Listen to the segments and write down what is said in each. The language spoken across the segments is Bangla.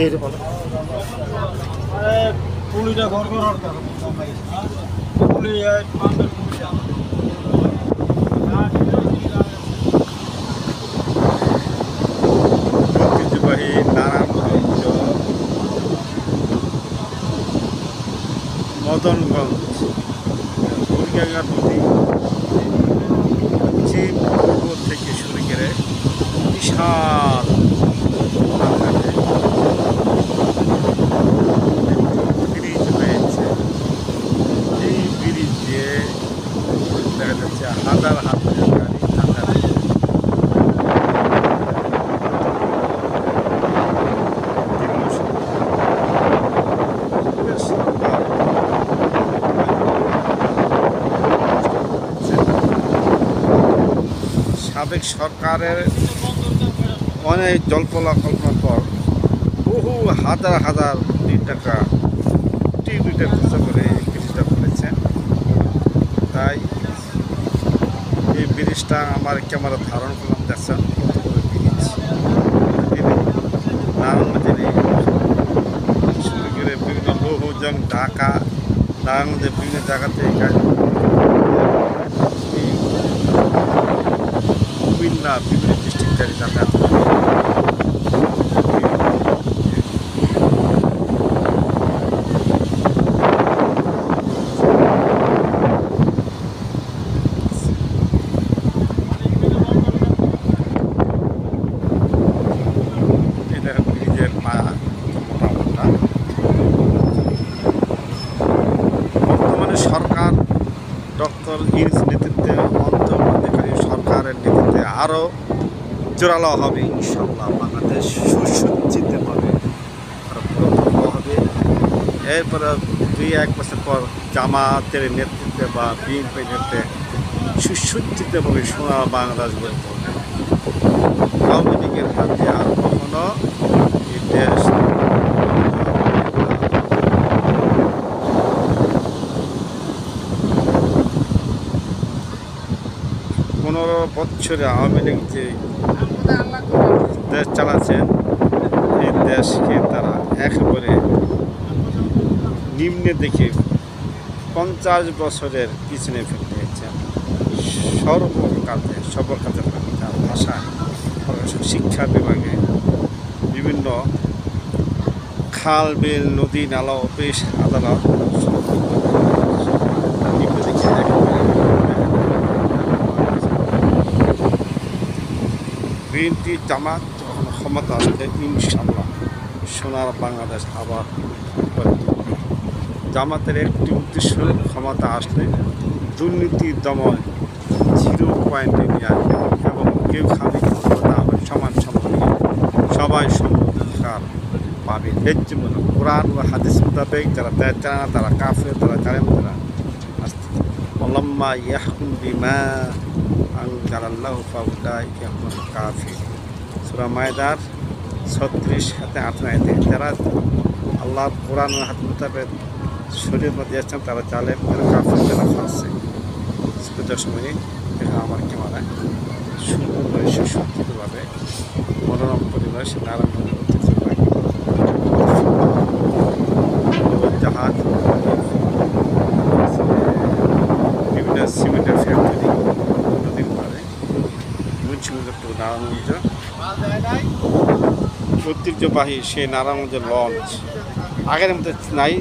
দেখে বলো পুলিটা ঘর ঘর পুলি ঐতিহ্যবাহী নারায়ণগঞ্জ মদনগঞ্জ বুড়িগঙ্গা নদী পশ্চিম পূর্ব থেকে শুরু করে বিশাল আকারে ব্রিজ হয়েছে। এই ব্রিজ দিয়ে দেখা যাচ্ছে হাজার হাজার গাড়ি হাজার সাবেক সরকারের অনেক জল্পনা কল্পনার পর বহু হাজার হাজার কোটি টাকা টিভিতে খরচ করে এই ব্রিজটা করেছেন। তাই এই ব্রিজটা আমার ক্যামেরা ধারণ করলাম, দেখছেন কত বড় ব্রিজ। নারায়ণগঞ্জের শুরু করে বিভিন্ন বহুজন ঢাকা নারায়ণগঞ্জের বিভিন্ন জায়গাতে কুমিল্লা বিভিন্ন ডিস্ট্রিক্ট গাড়ি যাতায়াত করে। এটা ব্রিজের পা মোটা মোটা। বর্তমানে সরকার ডক্টর ইউনূস নেতৃত্বে অন্তর্বর্তীকালীন সরকারের নেতৃত্বে আরও জোরালো হবে ইনশাআল্লাহ। বাংলাদেশ সুসজ্জিতভাবে আরও প্রকল্প হবে। এরপরে 2-1 বছর পর জামাতের নেতৃত্বে বা বিএনপির নেতৃত্বে সুসজ্জিতভাবে সোনার বাংলাদেশ গড়ে তুলবে। আওয়ামী লীগের হাতে আর কখনো এই দেশ 15 বছরে আওয়ামী লীগ যে দেশ চালাচ্ছেন, এই দেশকে তারা একেবারে নিম্নে দেখে 50 বছরের পিছনে ফেলতে হয়েছেন। সকল কাজে ভাষা শিক্ষা বিভাগে বিভিন্ন খাল বিল নদী নালা অফিস আদালত বিএনপি জামাত যখন ক্ষমতা আসলে ইনশাআল্লাহ সোনার বাংলাদেশ আবার জামাতের একটি উদ্দেশ্য ক্ষমতা আসলে দুর্নীতি দমন 0 পয়েন্টে নিয়ে আসবে এবং কেউ খালি ক্ষমতা হবে সমান সমান সবাই সমাধিকার পাবে ন্যায্যমূলক কোরআন ও হাদিস মোতাবেক যারা দেয় না তারা কাফের, তারা জালেম, তারা আল্লাম্মা ইয়াহকুম বিমা আনজালাল্লাহু ফাউলাইকা হুমুল কাফিরুন। সূরা মায়দার 36-38 আয়াতে যারা আল্লাহর কোরআন ও হাদিস মোতাবেক শরীয়ত দিয়েছেন তারা জালেম, তারা কাফের, তারা ফাসিক। সুবিধার সময় দেখা আমার ক্যামেরায় সুন্দরভাবে সুসজ্জিতভাবে মনোরম পরিবেশ নারায়ণগঞ্জের ঐতিহ্যবাহী জাহাজ, বিভিন্ন সিমেন্টের ফ্যাক্টরি নদীর পাড়ে মুন্সিগঞ্জ নারায়ণগঞ্জ ঐতিহ্যবাহী সেই নারায়ণগঞ্জের লঞ্চ আগের মতো নাই,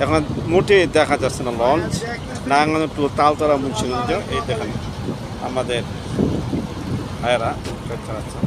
এখন মোটে দেখা যাচ্ছে না লঞ্চ। নারায়ণগঞ্জ টু তালতলা মুন্সিগঞ্জ এই দেখেন আমাদের ভাইয়েরা চালাচ্ছে।